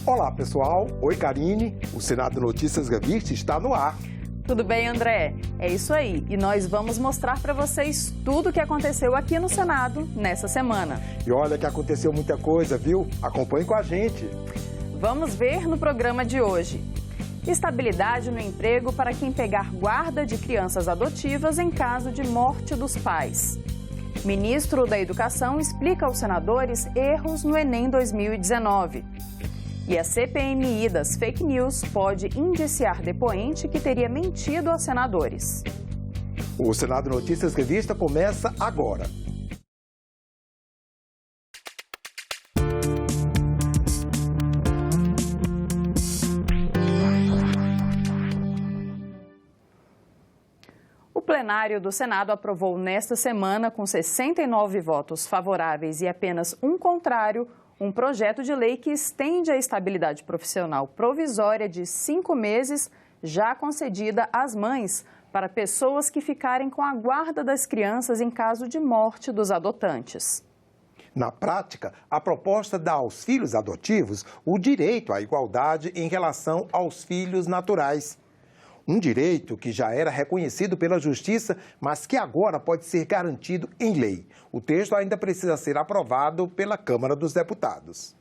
Olá, pessoal. Oi, Karine. O Senado Notícias Revista está no ar. Tudo bem, André? É isso aí. E nós vamos mostrar para vocês tudo o que aconteceu aqui no Senado nessa semana. E olha que aconteceu muita coisa, viu? Acompanhe com a gente. Vamos ver no programa de hoje. Estabilidade no emprego para quem pegar guarda de crianças adotivas em caso de morte dos pais. Ministro da Educação explica aos senadores erros no Enem 2019. E a CPMI das fake news pode indiciar depoente que teria mentido aos senadores. O Senado Notícias Revista começa agora. O plenário do Senado aprovou nesta semana, com 69 votos favoráveis e apenas um contrário, um projeto de lei que estende a estabilidade profissional provisória de 5 meses, já concedida às mães, para pessoas que ficarem com a guarda das crianças em caso de morte dos adotantes. Na prática, a proposta dá aos filhos adotivos o direito à igualdade em relação aos filhos naturais. Um direito que já era reconhecido pela Justiça, mas que agora pode ser garantido em lei. O texto ainda precisa ser aprovado pela Câmara dos Deputados.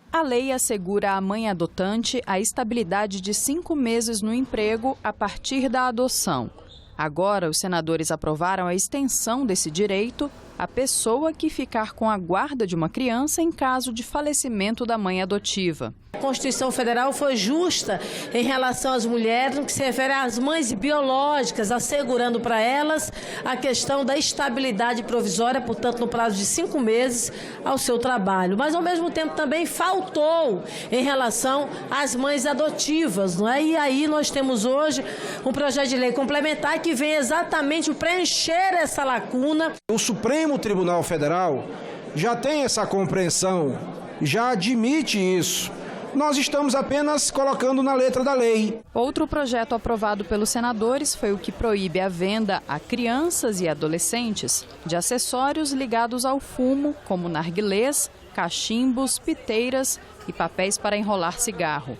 A lei assegura à mãe adotante a estabilidade de 5 meses no emprego a partir da adoção. Agora, os senadores aprovaram a extensão desse direito à pessoa que ficar com a guarda de uma criança em caso de falecimento da mãe adotiva. A Constituição Federal foi justa em relação às mulheres, no que se refere às mães biológicas, assegurando para elas a questão da estabilidade provisória, portanto, no prazo de 5 meses ao seu trabalho. Mas, ao mesmo tempo, também faltou em relação às mães adotivas, não é? E aí nós temos hoje um projeto de lei complementar que vem exatamente preencher essa lacuna. O Supremo Tribunal Federal já tem essa compreensão, já admite isso. Nós estamos apenas colocando na letra da lei. Outro projeto aprovado pelos senadores foi o que proíbe a venda a crianças e adolescentes de acessórios ligados ao fumo, como narguilés, cachimbos, piteiras e papéis para enrolar cigarro.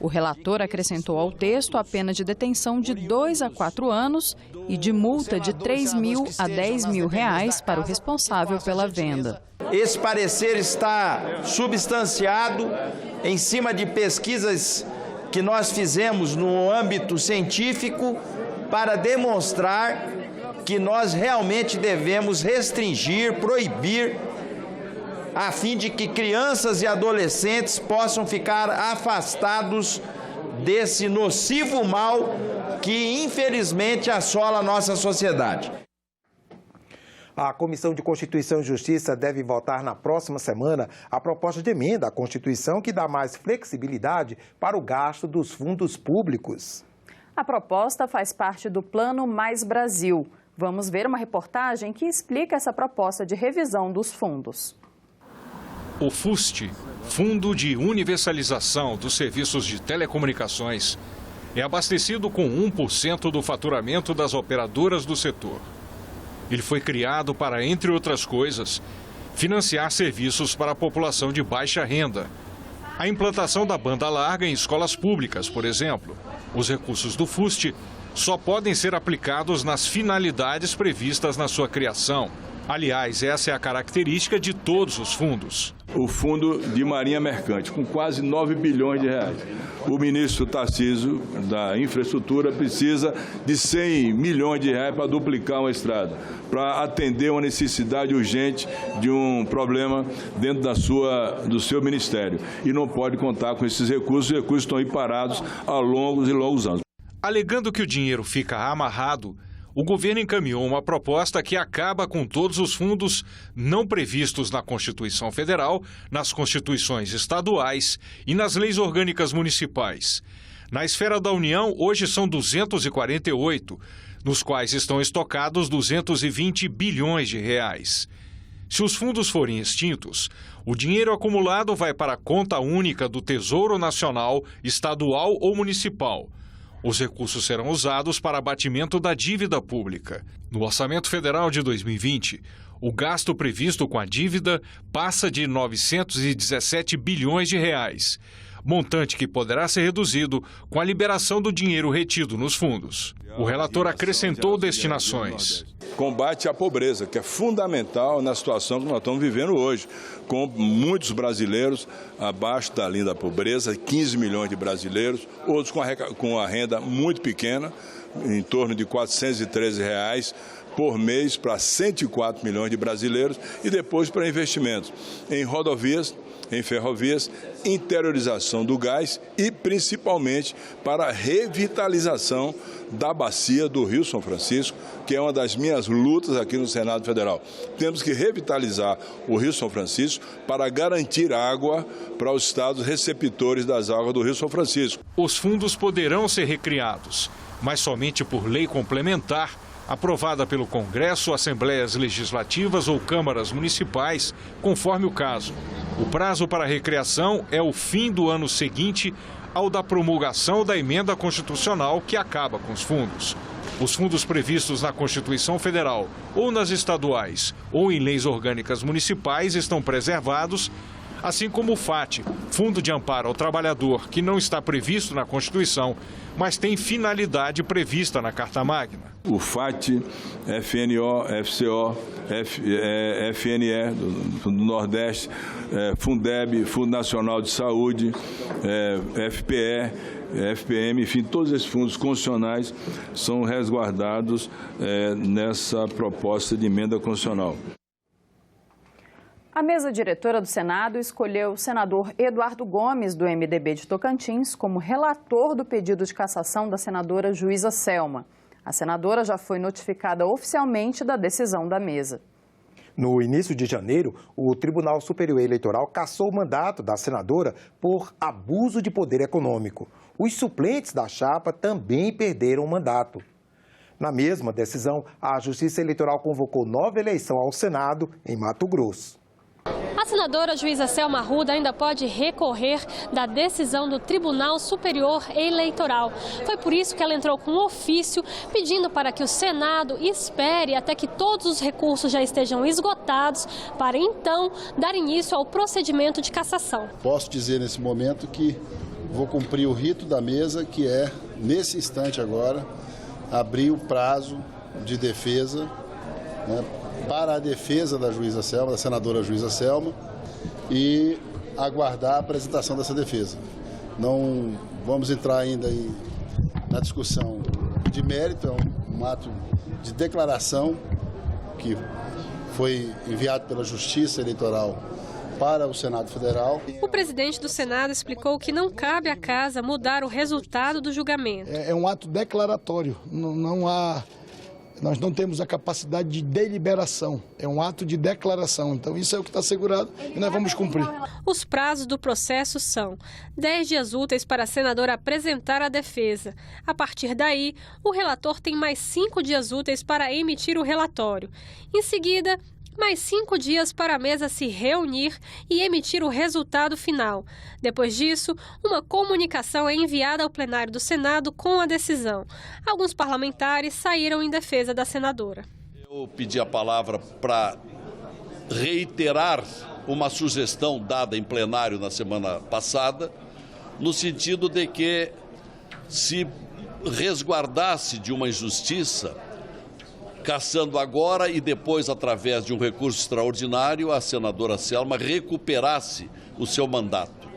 O relator acrescentou ao texto a pena de detenção de 2 a 4 anos e de multa de 3 mil a 10 mil reais para o responsável pela venda. Esse parecer está substanciado em cima de pesquisas que nós fizemos no âmbito científico para demonstrar que nós realmente devemos restringir, proibir, a fim de que crianças e adolescentes possam ficar afastados desse nocivo mal que, infelizmente, assola a nossa sociedade. A Comissão de Constituição e Justiça deve votar na próxima semana a proposta de emenda à Constituição que dá mais flexibilidade para o gasto dos fundos públicos. A proposta faz parte do Plano Mais Brasil. Vamos ver uma reportagem que explica essa proposta de revisão dos fundos. O FUST, Fundo de Universalização dos Serviços de Telecomunicações, é abastecido com 1% do faturamento das operadoras do setor. Ele foi criado para, entre outras coisas, financiar serviços para a população de baixa renda. A implantação da banda larga em escolas públicas, por exemplo. Os recursos do FUST só podem ser aplicados nas finalidades previstas na sua criação. Aliás, essa é a característica de todos os fundos. O Fundo de Marinha Mercante, com quase 9 bilhões de reais. O ministro Tarcísio, da Infraestrutura, precisa de 100 milhões de reais para duplicar uma estrada, para atender uma necessidade urgente de um problema dentro do seu ministério. E não pode contar com esses recursos, os recursos estão aí parados há longos e longos anos. Alegando que o dinheiro fica amarrado, o governo encaminhou uma proposta que acaba com todos os fundos não previstos na Constituição Federal, nas Constituições estaduais e nas leis orgânicas municipais. Na esfera da União, hoje são 248, nos quais estão estocados 220 bilhões de reais. Se os fundos forem extintos, o dinheiro acumulado vai para a conta única do Tesouro Nacional, estadual ou municipal. Os recursos serão usados para abatimento da dívida pública. No Orçamento Federal de 2020, o gasto previsto com a dívida passa de 917 bilhões de reais. montante que poderá ser reduzido com a liberação do dinheiro retido nos fundos. O relator acrescentou destinações. Combate à pobreza, que é fundamental na situação que nós estamos vivendo hoje, com muitos brasileiros abaixo da linha da pobreza, 15 milhões de brasileiros, outros com a renda muito pequena, em torno de R$ 413 por mês para 104 milhões de brasileiros, e depois para investimentos em rodovias, em ferrovias, interiorização do gás e principalmente para a revitalização da bacia do Rio São Francisco, que é uma das minhas lutas aqui no Senado Federal. Temos que revitalizar o Rio São Francisco para garantir água para os estados receptores das águas do Rio São Francisco. Os fundos poderão ser recriados, mas somente por lei complementar, aprovada pelo Congresso, Assembleias Legislativas ou Câmaras Municipais, conforme o caso. O prazo para a recriação é o fim do ano seguinte ao da promulgação da emenda constitucional que acaba com os fundos. Os fundos previstos na Constituição Federal ou nas estaduais ou em leis orgânicas municipais estão preservados, assim como o FAT, Fundo de Amparo ao Trabalhador, que não está previsto na Constituição, mas tem finalidade prevista na Carta Magna. O FAT, FNO, FCO, FNE do Nordeste, Fundeb, Fundo Nacional de Saúde, FPE, FPM, enfim, todos esses fundos constitucionais são resguardados nessa proposta de emenda constitucional. A mesa diretora do Senado escolheu o senador Eduardo Gomes, do MDB de Tocantins, como relator do pedido de cassação da senadora Juíza Selma. A senadora já foi notificada oficialmente da decisão da mesa. No início de janeiro, o Tribunal Superior Eleitoral cassou o mandato da senadora por abuso de poder econômico. Os suplentes da chapa também perderam o mandato. Na mesma decisão, a Justiça Eleitoral convocou nova eleição ao Senado em Mato Grosso. A senadora Juíza Selma Arruda ainda pode recorrer da decisão do Tribunal Superior Eleitoral. Foi por isso que ela entrou com um ofício pedindo para que o Senado espere até que todos os recursos já estejam esgotados para então dar início ao procedimento de cassação. Posso dizer nesse momento que vou cumprir o rito da mesa, que é, nesse instante agora, abrir o prazo de defesa, né, para a defesa da Juíza Selma, da senadora Juíza Selma, e aguardar a apresentação dessa defesa. Não vamos entrar ainda na discussão de mérito, é um ato de declaração que foi enviado pela Justiça Eleitoral para o Senado Federal. O presidente do Senado explicou que não cabe à Casa mudar o resultado do julgamento. É um ato declaratório, nós não temos a capacidade de deliberação, é um ato de declaração. Então isso é o que está assegurado e nós vamos cumprir. Os prazos do processo são 10 dias úteis para a senadora apresentar a defesa. A partir daí, o relator tem mais 5 dias úteis para emitir o relatório. Em seguida, mais 5 dias para a mesa se reunir e emitir o resultado final. Depois disso, uma comunicação é enviada ao plenário do Senado com a decisão. Alguns parlamentares saíram em defesa da senadora. Eu pedi a palavra para reiterar uma sugestão dada em plenário na semana passada, no sentido de que se resguardasse de uma injustiça, cassando agora e depois, através de um recurso extraordinário, a senadora Selma recuperasse o seu mandato.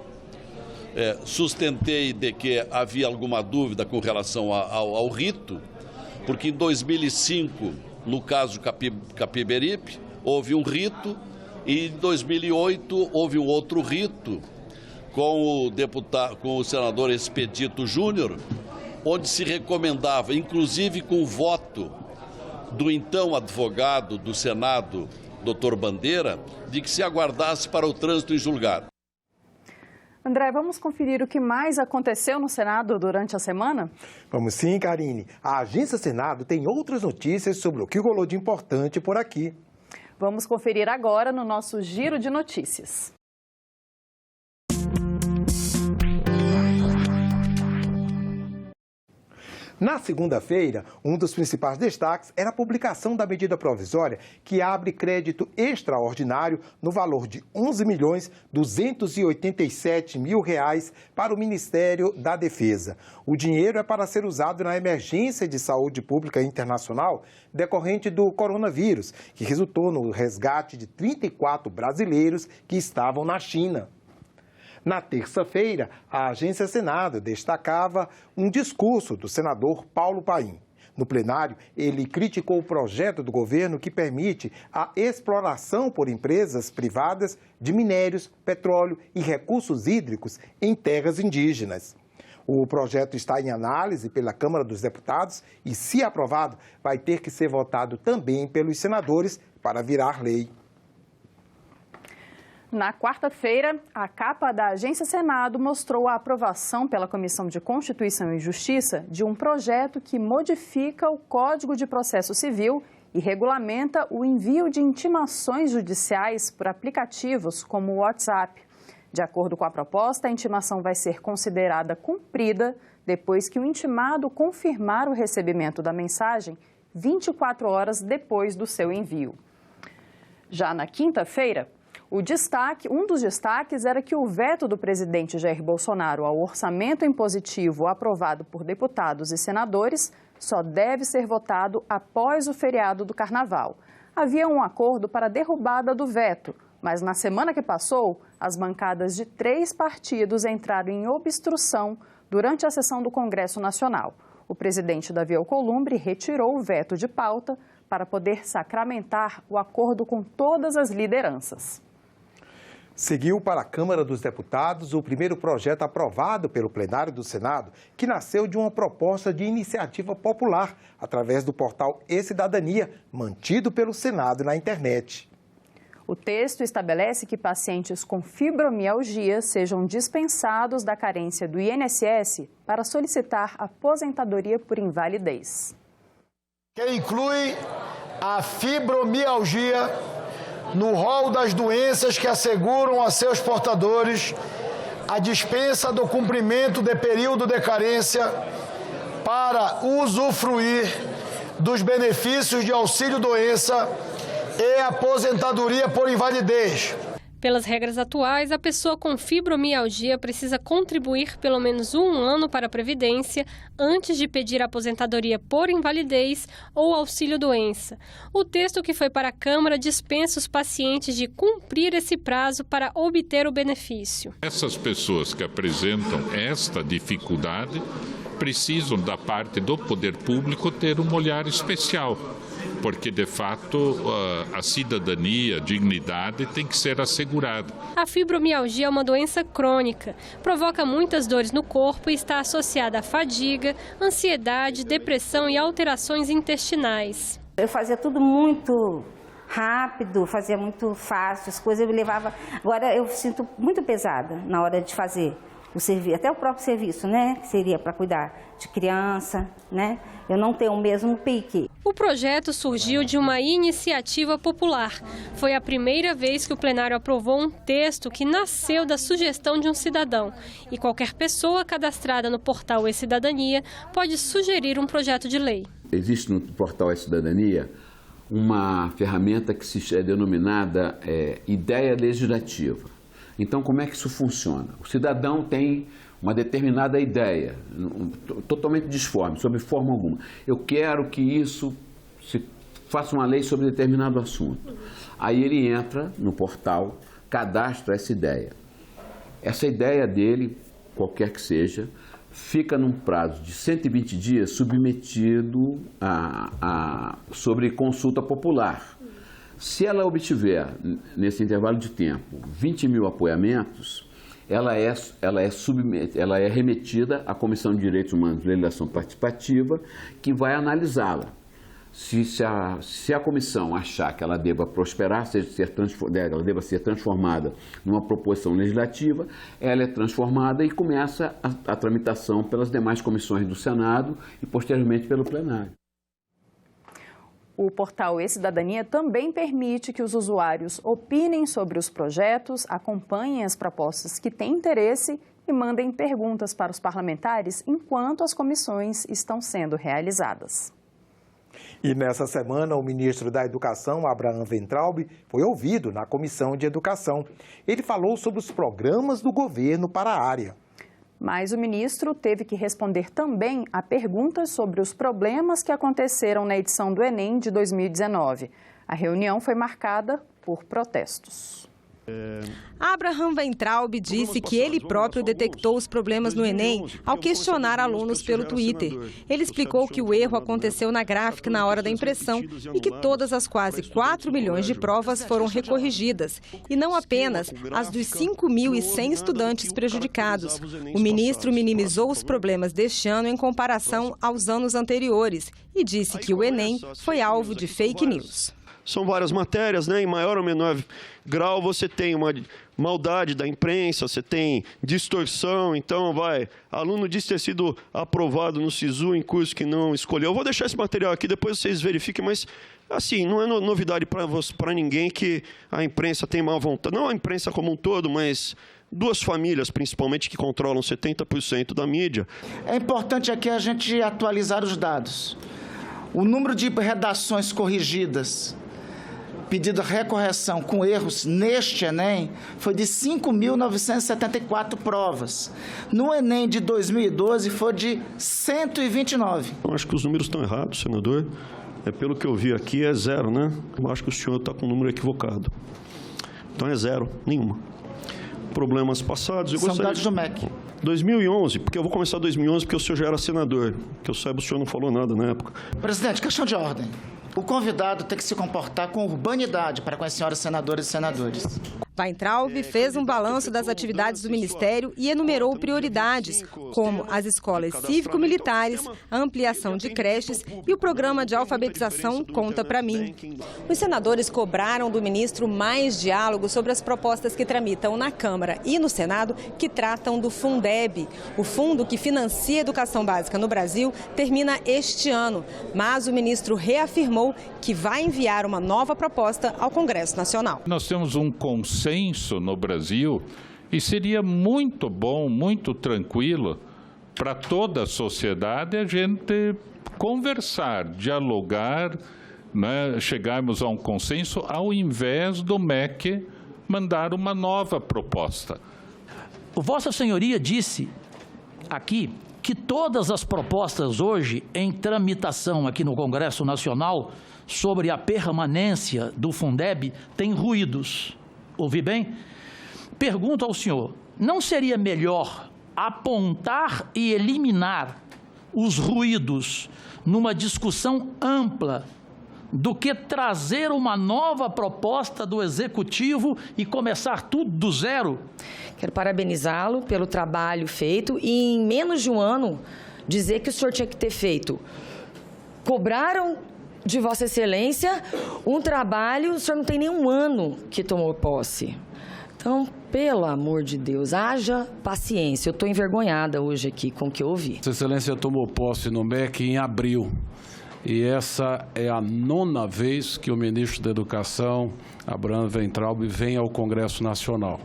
Sustentei de que havia alguma dúvida com relação ao rito, porque em 2005, no caso Capiberibe, houve um rito, e em 2008 houve um outro rito com o senador Expedito Júnior, onde se recomendava, inclusive com o voto do então advogado do Senado, Dr. Bandeira, de que se aguardasse para o trânsito em julgado. André, vamos conferir o que mais aconteceu no Senado durante a semana? Vamos sim, Karine. A Agência Senado tem outras notícias sobre o que rolou de importante por aqui. Vamos conferir agora no nosso Giro de Notícias. Na segunda-feira, um dos principais destaques era a publicação da medida provisória que abre crédito extraordinário no valor de R$ 11.287.000 para o Ministério da Defesa. O dinheiro é para ser usado na emergência de saúde pública internacional decorrente do coronavírus, que resultou no resgate de 34 brasileiros que estavam na China. Na terça-feira, a Agência Senado destacava um discurso do senador Paulo Paim. No plenário, ele criticou o projeto do governo que permite a exploração por empresas privadas de minérios, petróleo e recursos hídricos em terras indígenas. O projeto está em análise pela Câmara dos Deputados e, se aprovado, vai ter que ser votado também pelos senadores para virar lei. Na quarta-feira, a capa da Agência Senado mostrou a aprovação pela Comissão de Constituição e Justiça de um projeto que modifica o Código de Processo Civil e regulamenta o envio de intimações judiciais por aplicativos como o WhatsApp. De acordo com a proposta, a intimação vai ser considerada cumprida depois que o intimado confirmar o recebimento da mensagem 24 horas depois do seu envio. Já na quinta-feira, um dos destaques era que o veto do presidente Jair Bolsonaro ao orçamento impositivo aprovado por deputados e senadores só deve ser votado após o feriado do Carnaval. Havia um acordo para a derrubada do veto, mas na semana que passou, as bancadas de 3 partidos entraram em obstrução durante a sessão do Congresso Nacional. O presidente Davi Alcolumbre retirou o veto de pauta para poder sacramentar o acordo com todas as lideranças. Seguiu para a Câmara dos Deputados o primeiro projeto aprovado pelo plenário do Senado, que nasceu de uma proposta de iniciativa popular, através do portal E-Cidadania, mantido pelo Senado na internet. O texto estabelece que pacientes com fibromialgia sejam dispensados da carência do INSS para solicitar aposentadoria por invalidez. Que inclui a fibromialgia no rol das doenças que asseguram a seus portadores a dispensa do cumprimento de período de carência para usufruir dos benefícios de auxílio-doença e aposentadoria por invalidez. Pelas regras atuais, a pessoa com fibromialgia precisa contribuir pelo menos 1 ano para a Previdência antes de pedir aposentadoria por invalidez ou auxílio-doença. O texto que foi para a Câmara dispensa os pacientes de cumprir esse prazo para obter o benefício. Essas pessoas que apresentam esta dificuldade precisam, da parte do poder público, ter um olhar especial, porque, de fato, a cidadania, a dignidade tem que ser assegurada. A fibromialgia é uma doença crônica, provoca muitas dores no corpo e está associada à fadiga, ansiedade, depressão e alterações intestinais. Eu fazia tudo muito rápido, fazia muito fácil, as coisas eu me levava... Agora eu sinto muito pesada na hora de fazer o serviço, até o próprio serviço, né, que seria para cuidar de criança, né? Eu não tenho o mesmo pique. O projeto surgiu de uma iniciativa popular. Foi a primeira vez que o plenário aprovou um texto que nasceu da sugestão de um cidadão. E qualquer pessoa cadastrada no portal E-Cidadania pode sugerir um projeto de lei. Existe no portal E-Cidadania uma ferramenta que é denominada ideia legislativa. Então, como é que isso funciona? O cidadão tem uma determinada ideia, totalmente disforme, sob forma alguma. Eu quero que isso se faça uma lei sobre determinado assunto. Aí ele entra no portal, cadastra essa ideia. Essa ideia dele, qualquer que seja, fica num prazo de 120 dias submetido sobre consulta popular. Se ela obtiver, nesse intervalo de tempo, 20 mil apoiamentos, ela é remetida à Comissão de Direitos Humanos e Legislação Participativa, que vai analisá-la. Se a comissão achar que ela deva prosperar, ela deva ser transformada numa proposição legislativa, ela é transformada e começa a tramitação pelas demais comissões do Senado e, posteriormente, pelo plenário. O portal E-Cidadania também permite que os usuários opinem sobre os projetos, acompanhem as propostas que têm interesse e mandem perguntas para os parlamentares enquanto as comissões estão sendo realizadas. E nessa semana, o ministro da Educação, Abraham Weintraub, foi ouvido na Comissão de Educação. Ele falou sobre os programas do governo para a área. Mas o ministro teve que responder também a perguntas sobre os problemas que aconteceram na edição do Enem de 2019. A reunião foi marcada por protestos. Abraham Weintraub disse que ele próprio detectou os problemas no Enem ao questionar alunos pelo Twitter. Ele explicou que o erro aconteceu na gráfica na hora da impressão e que todas as quase 4 milhões de provas foram recorrigidas, e não apenas as dos 5.100 estudantes prejudicados. O ministro minimizou os problemas deste ano em comparação aos anos anteriores e disse que o Enem foi alvo de fake news. São várias matérias, né? Em maior ou menor grau você tem uma maldade da imprensa, você tem distorção, então aluno diz ter sido aprovado no SISU em curso que não escolheu. Eu vou deixar esse material aqui, depois vocês verifiquem, mas assim, não é novidade para ninguém que a imprensa tem má vontade. Não a imprensa como um todo, mas duas famílias, principalmente, que controlam 70% da mídia. É importante aqui a gente atualizar os dados. O número de redações corrigidas, pedido de recorreção com erros neste Enem, foi de 5.974 provas. No Enem de 2012 foi de 129. Eu acho que os números estão errados, senador. Pelo que eu vi aqui, é zero, né? Eu acho que o senhor está com o número equivocado. Então é zero, nenhuma. Problemas passados... São dados do MEC. 2011, porque eu vou começar 2011 porque o senhor já era senador. Que eu saiba, o senhor não falou nada na época. Presidente, questão de ordem. O convidado tem que se comportar com urbanidade para com as senhoras senadoras e senadores. Weintraub fez um balanço das atividades do Ministério e enumerou prioridades, como as escolas cívico-militares, a ampliação de creches e o programa de alfabetização Conta Pra Mim. Os senadores cobraram do ministro mais diálogo sobre as propostas que tramitam na Câmara e no Senado, que tratam do Fundeb. O fundo que financia a educação básica no Brasil termina este ano, mas o ministro reafirmou que vai enviar uma nova proposta ao Congresso Nacional. Nós temos um consenso no Brasil e seria muito bom, muito tranquilo para toda a sociedade a gente conversar, dialogar, né, chegarmos a um consenso ao invés do MEC mandar uma nova proposta. Vossa Senhoria disse aqui que todas as propostas hoje em tramitação aqui no Congresso Nacional sobre a permanência do Fundeb têm ruídos. Ouvi bem? Pergunto ao senhor, não seria melhor apontar e eliminar os ruídos numa discussão ampla do que trazer uma nova proposta do Executivo e começar tudo do zero? Quero parabenizá-lo pelo trabalho feito e em menos de um ano dizer que o senhor tinha que ter feito. Cobraram de Vossa Excelência um trabalho, o senhor não tem nem um ano que tomou posse. Então, pelo amor de Deus, haja paciência. Eu estou envergonhada hoje aqui com o que eu ouvi. Vossa Excelência tomou posse no MEC em abril. E essa é a 9ª vez que o ministro da Educação, Abraham Weintraub, vem ao Congresso Nacional,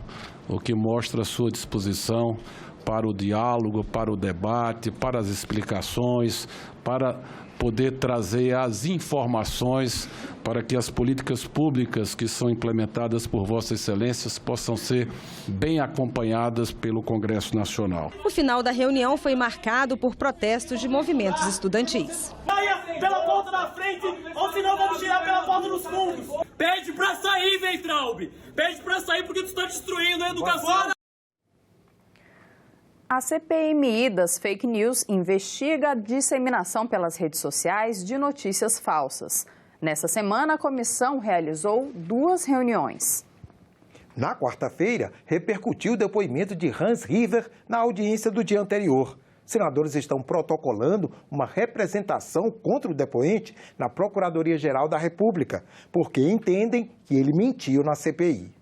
o que mostra a sua disposição para o diálogo, para o debate, para as explicações, para poder trazer as informações para que as políticas públicas que são implementadas por Vossa Excelência possam ser bem acompanhadas pelo Congresso Nacional. O final da reunião foi marcado por protestos de movimentos estudantis. Saia pela porta da frente, ou senão vamos tirar pela porta dos fundos. Pede pra sair, Weintraub. Pede pra sair porque tu está destruindo a educação. A CPMI das fake news investiga a disseminação pelas redes sociais de notícias falsas. Nessa semana, a comissão realizou 2 reuniões. Na quarta-feira, repercutiu o depoimento de Hans River na audiência do dia anterior. Senadores estão protocolando uma representação contra o depoente na Procuradoria-Geral da República, porque entendem que ele mentiu na CPI.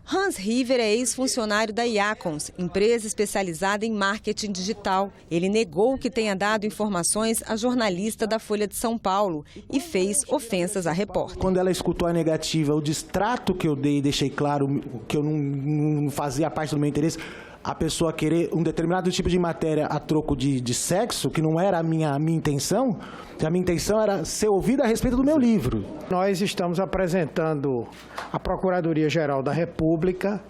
Hans River é ex-funcionário da Iacons, empresa especializada em marketing digital. Ele negou que tenha dado informações à jornalista da Folha de São Paulo e fez ofensas à repórter. Quando ela escutou a negativa, o distrato que eu dei e deixei claro que eu não fazia parte do meu interesse, a pessoa querer um determinado tipo de matéria a troco de sexo, que não era a minha intenção, a minha intenção era ser ouvida a respeito do meu livro. Nós estamos apresentando à Procuradoria-Geral da República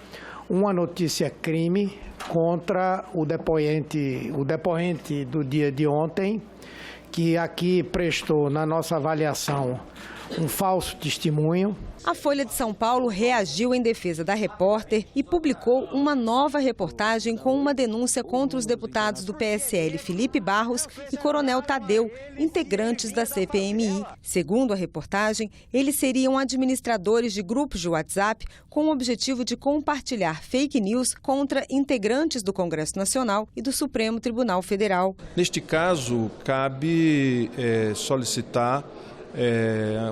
uma notícia-crime contra o depoente do dia de ontem, que aqui prestou, na nossa avaliação, um falso testemunho. A Folha de São Paulo reagiu em defesa da repórter e publicou uma nova reportagem com uma denúncia contra os deputados do PSL Felipe Barros e Coronel Tadeu, integrantes da CPMI. Segundo a reportagem, eles seriam administradores de grupos de WhatsApp com o objetivo de compartilhar fake news contra integrantes do Congresso Nacional e do Supremo Tribunal Federal. Neste caso, cabe solicitar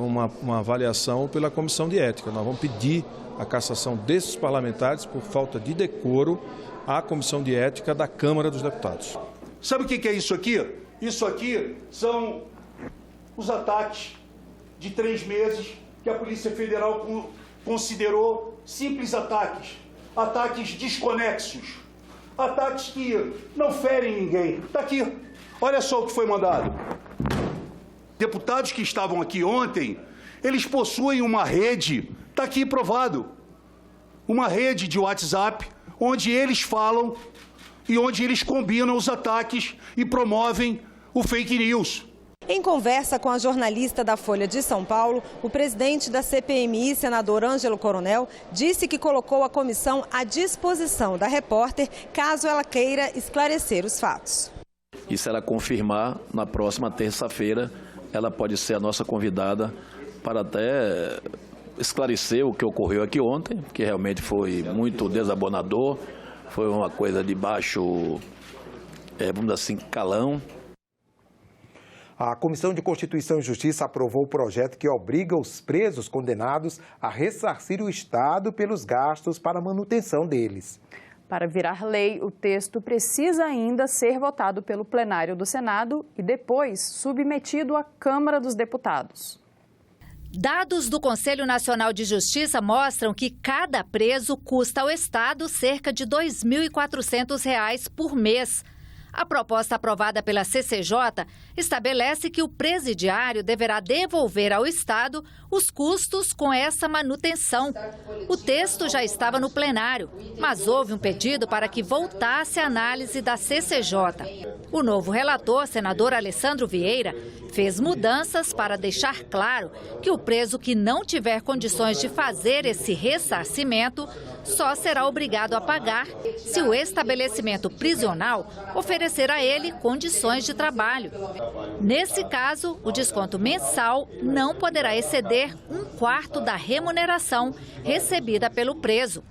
uma avaliação pela Comissão de Ética. Nós vamos pedir a cassação desses parlamentares por falta de decoro à Comissão de Ética da Câmara dos Deputados. Sabe o que é isso aqui? Isso aqui são os ataques de 3 meses que a Polícia Federal considerou simples ataques, ataques desconexos, ataques que não ferem ninguém. Está aqui, olha só o que foi mandado. Deputados que estavam aqui ontem, eles possuem uma rede, está aqui provado, uma rede de WhatsApp, onde eles falam e onde eles combinam os ataques e promovem o fake news. Em conversa com a jornalista da Folha de São Paulo, o presidente da CPMI, senador Ângelo Coronel, disse que colocou a comissão à disposição da repórter, caso ela queira esclarecer os fatos. E se ela confirmar, na próxima terça-feira, ela pode ser a nossa convidada para até esclarecer o que ocorreu aqui ontem, que realmente foi muito desabonador, foi uma coisa de baixo, vamos dizer assim, calão. A Comissão de Constituição e Justiça aprovou o projeto que obriga os presos condenados a ressarcir o Estado pelos gastos para a manutenção deles. Para virar lei, o texto precisa ainda ser votado pelo plenário do Senado e depois submetido à Câmara dos Deputados. Dados do Conselho Nacional de Justiça mostram que cada preso custa ao Estado cerca de R$ 2.400 por mês. A proposta aprovada pela CCJ estabelece que o presidiário deverá devolver ao Estado os custos com essa manutenção. O texto já estava no plenário, mas houve um pedido para que voltasse a análise da CCJ. O novo relator, senador Alessandro Vieira, fez mudanças para deixar claro que o preso que não tiver condições de fazer esse ressarcimento só será obrigado a pagar se o estabelecimento prisional oferecer a ele condições de trabalho. Nesse caso, o desconto mensal não poderá exceder 1/4 da remuneração recebida pelo preso.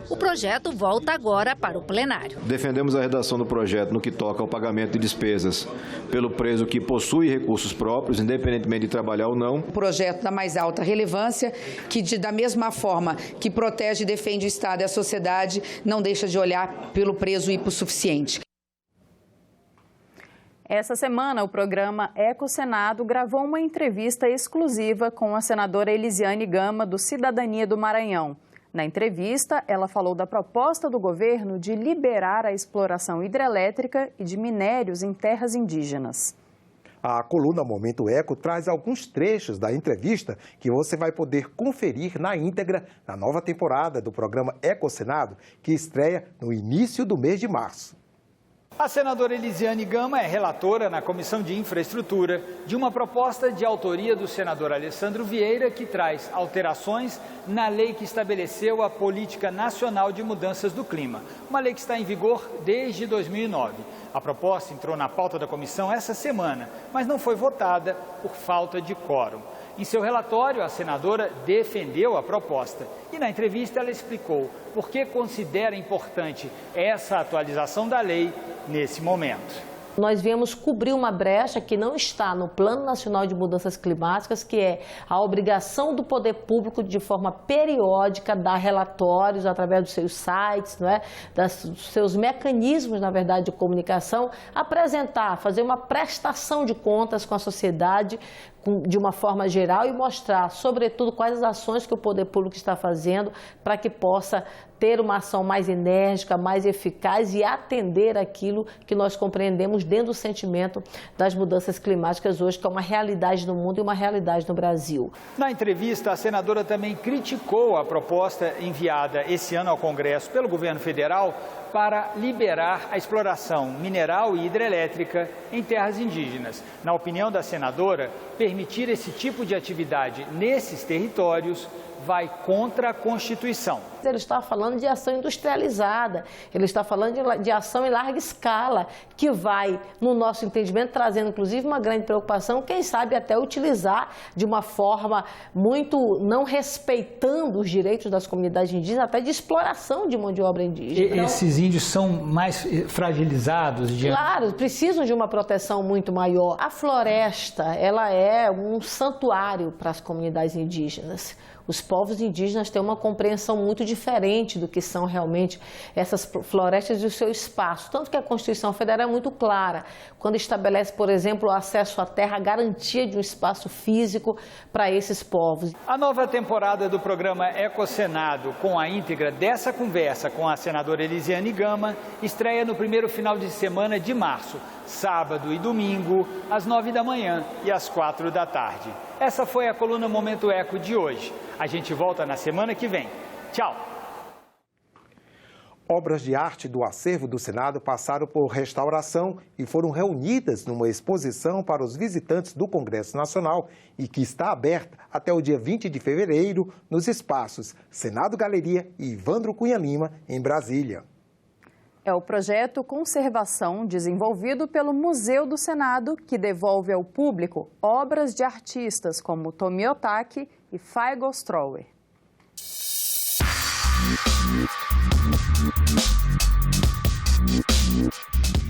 O projeto volta agora para o plenário. Defendemos a redação do projeto no que toca ao pagamento de despesas pelo preso que possui recursos próprios, independentemente de trabalhar ou não. Um projeto da mais alta relevância, que da mesma forma que protege e defende o Estado e a sociedade, não deixa de olhar pelo preso hipossuficiente. Essa semana, o programa Ecosenado gravou uma entrevista exclusiva com a senadora Elisiane Gama, do Cidadania do Maranhão. Na entrevista, ela falou da proposta do governo de liberar a exploração hidrelétrica e de minérios em terras indígenas. A coluna Momento Eco traz alguns trechos da entrevista que você vai poder conferir na íntegra na nova temporada do programa Ecosenado, que estreia no início do mês de março. A senadora Elisiane Gama é relatora na Comissão de Infraestrutura de uma proposta de autoria do senador Alessandro Vieira que traz alterações na lei que estabeleceu a Política Nacional de Mudanças do Clima, uma lei que está em vigor desde 2009. A proposta entrou na pauta da comissão essa semana, mas não foi votada por falta de quórum. Em seu relatório, a senadora defendeu a proposta e na entrevista ela explicou por que considera importante essa atualização da lei nesse momento. Nós viemos cobrir uma brecha que não está no Plano Nacional de Mudanças Climáticas, que é a obrigação do poder público de forma periódica dar relatórios através dos seus sites, dos seus mecanismos, na verdade, de comunicação, apresentar, fazer uma prestação de contas com a sociedade de uma forma geral e mostrar, sobretudo, quais as ações que o poder público está fazendo para que possa ter uma ação mais enérgica, mais eficaz e atender aquilo que nós compreendemos dentro do sentimento das mudanças climáticas hoje, que é uma realidade no mundo e uma realidade no Brasil. Na entrevista, a senadora também criticou a proposta enviada esse ano ao Congresso pelo governo federal para liberar a exploração mineral e hidrelétrica em terras indígenas. Na opinião da senadora, permitir esse tipo de atividade nesses territórios vai contra a Constituição. Ele está falando de ação industrializada, ele está falando de ação em larga escala, que vai, no nosso entendimento, trazendo inclusive uma grande preocupação, quem sabe até utilizar de uma forma muito não respeitando os direitos das comunidades indígenas, até de exploração de mão de obra indígena. Esses índios são mais fragilizados? Claro, precisam de uma proteção muito maior. A floresta, ela é um santuário para as comunidades indígenas. Os povos indígenas têm uma compreensão muito diferente do que são realmente essas florestas e o seu espaço. Tanto que a Constituição Federal é muito clara, quando estabelece, por exemplo, o acesso à terra, a garantia de um espaço físico para esses povos. A nova temporada do programa Ecosenado, com a íntegra dessa conversa com a senadora Elisiane Gama, estreia no primeiro final de semana de março, sábado e domingo, às 9 da manhã e às 4 da tarde. Essa foi a coluna Momento Eco de hoje. A gente volta na semana que vem. Tchau! Obras de arte do acervo do Senado passaram por restauração e foram reunidas numa exposição para os visitantes do Congresso Nacional e que está aberta até o dia 20 de fevereiro nos espaços Senado Galeria e Evandro Cunha Lima, em Brasília. É o projeto Conservação, desenvolvido pelo Museu do Senado, que devolve ao público obras de artistas como Tomio Otaki e Faiga Ostrauer.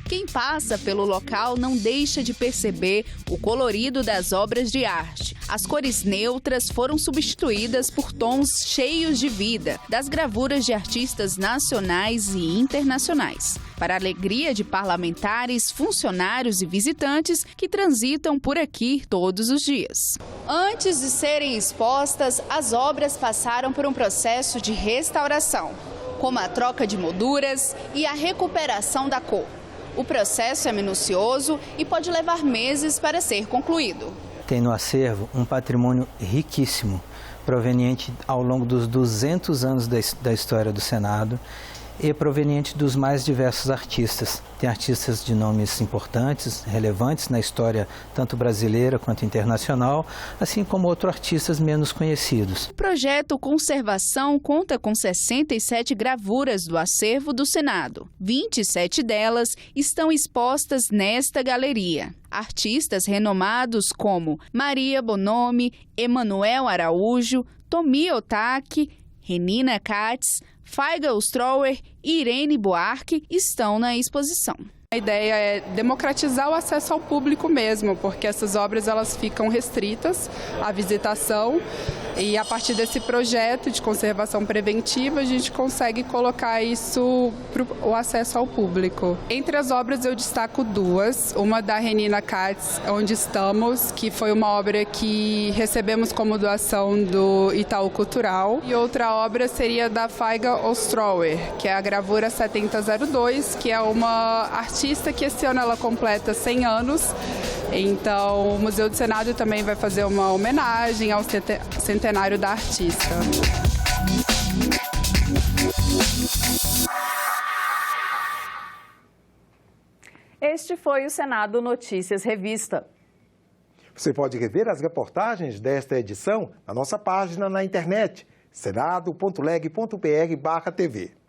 Quem passa pelo local não deixa de perceber o colorido das obras de arte. As cores neutras foram substituídas por tons cheios de vida das gravuras de artistas nacionais e internacionais, para a alegria de parlamentares, funcionários e visitantes que transitam por aqui todos os dias. Antes de serem expostas, as obras passaram por um processo de restauração, como a troca de molduras e a recuperação da cor. O processo é minucioso e pode levar meses para ser concluído. Tem no acervo um patrimônio riquíssimo, proveniente ao longo dos 200 anos da história do Senado e proveniente dos mais diversos artistas. Tem artistas de nomes importantes, relevantes na história tanto brasileira quanto internacional, assim como outros artistas menos conhecidos. O projeto Conservação conta com 67 gravuras do acervo do Senado. 27 delas estão expostas nesta galeria. Artistas renomados como Maria Bonomi, Emanuel Araújo, Tomio Otaki, Renina Katz, Faiga Ostrauer e Irene Buarque estão na exposição. A ideia é democratizar o acesso ao público mesmo, porque essas obras elas ficam restritas à visitação e a partir desse projeto de conservação preventiva a gente consegue colocar isso para o acesso ao público. Entre as obras eu destaco duas, uma da Renina Katz, Onde Estamos, que foi uma obra que recebemos como doação do Itaú Cultural, e outra obra seria da Faiga Ostrauer, que é a gravura 7002, que é uma artista que esse ano ela completa 100 anos, então o Museu do Senado também vai fazer uma homenagem ao centenário da artista. Este foi o Senado Notícias Revista. Você pode rever as reportagens desta edição na nossa página na internet, senado.leg.br/tv.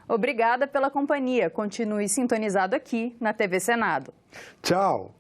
Obrigada pela companhia. Continue sintonizado aqui na TV Senado. Tchau!